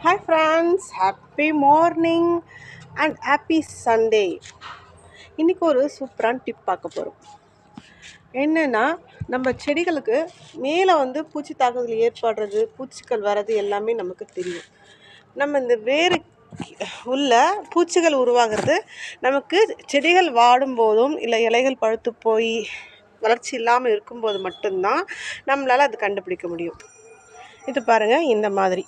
Hi friends, happy morning and happy Sunday. இன்னைக்கு ஒரு சூப்பரான டிப் பார்க்க போகிறோம். என்னென்னா, நம்ம செடிகளுக்கு மேலே பூச்சி தாக்குதல் ஏற்படுறது, பூச்சிகள் வர்றது எல்லாமே நமக்கு தெரியும். நம்ம இந்த வேறு உள்ள பூச்சிகள் உருவாகிறது நமக்கு செடிகள் வாடும் போதும் இல்லை இலைகள் பழுத்து போய் வளர்ச்சி இல்லாமல் இருக்கும்போது மட்டும்தான் நம்மளால் அது கண்டுபிடிக்க முடியும். இது பாருங்கள், இந்த மாதிரி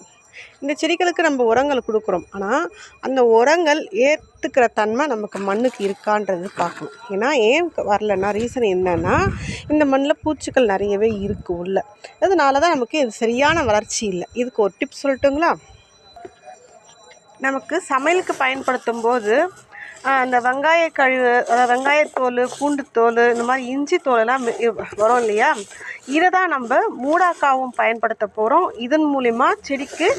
இந்த செடிகளுக்கு நம்ம உரங்கள் கொடுக்குறோம். ஆனால் அந்த உரங்கள் ஏற்றுக்கிற தன்மை நமக்கு மண்ணுக்கு இருக்கான்றது பார்க்கணும். ஏன்னா ஏன் வரலன்னா ரீசன் என்னன்னா, இந்த மண்ணில் பூச்சிகள் நிறையவே இருக்குது உள்ள. அதனால தான் நமக்கு இது சரியான வளர்ச்சி இல்லை. இதுக்கு ஒரு டிப்ஸ் சொல்லட்டுங்களா? நமக்கு சமையலுக்கு பயன்படுத்தும் போது அந்த வெங்காய கழிவு, அதாவது வெங்காயத்தோல், பூண்டுத்தோல், இந்த மாதிரி இஞ்சி தோலெல்லாம் வரும் இல்லையா, இதை தான் நம்ம மூடாக்காவும் பயன்படுத்த போகிறோம். இதன் மூலிமா செடிக்கு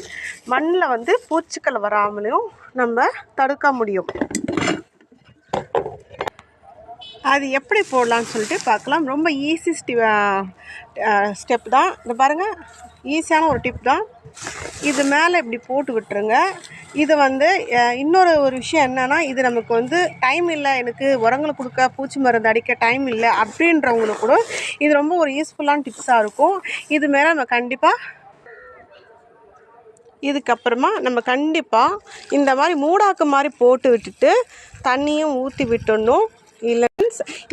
மண்ணில் பூச்சிகள் வராமலையும் நம்ம தடுக்க முடியும். அது எப்படி போடலான்னு சொல்லிட்டு பார்க்கலாம். ரொம்ப ஈஸி ஸ்டெப் தான். இந்த பாருங்கள், ஈஸியான ஒரு டிப் தான். இது மேலே இப்படி போட்டு விட்டுருங்க. இது இன்னொரு விஷயம் என்னென்னா, இது நமக்கு டைம் இல்லை, எனக்கு உரங்கள் கொடுக்க, பூச்சி மருந்து அடிக்க டைம் இல்லை அப்படின்றவங்களுக்கு கூட இது ரொம்ப ஒரு யூஸ்ஃபுல்லான டிப்ஸாக இருக்கும். இது மேலே நம்ம இதுக்கப்புறமா நம்ம கண்டிப்பாக இந்த மாதிரி மூடாக்கு மாதிரி போட்டு விட்டுட்டு தண்ணியும் ஊற்றி விட்டுடணும். இல்லை,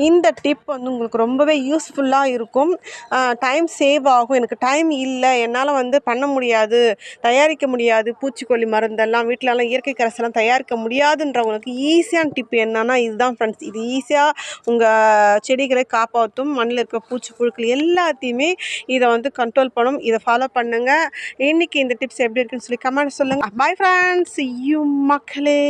இந்த டிப் உங்களுக்கு ரொம்பவே யூஸ்ஃபுல்லாக இருக்கும். டைம் சேவ் ஆகும். எனக்கு டைம் இல்லை, என்னால் பண்ண முடியாது, தயாரிக்க முடியாது, பூச்சிக்கொல்லி மருந்தெல்லாம் வீட்டிலலாம் இயற்கை கரைசலாம் தயாரிக்க முடியாதுன்றவங்களுக்கு ஈஸியான டிப் என்னன்னா இதுதான் ஃப்ரெண்ட்ஸ். இது ஈஸியாக உங்கள் செடிகளை காப்பாற்றும். மண்ணில் இருக்க பூச்சி புழுக்கள் எல்லாத்தையுமே இதை கண்ட்ரோல் பண்ணும். இதை ஃபாலோ பண்ணுங்கள். இன்றைக்கி இந்த டிப்ஸ் எப்படி இருக்குன்னு சொல்லி கமெண்ட் சொல்லுங்கள். பை ஃப்ரெண்ட்ஸ், யூ மக்களே.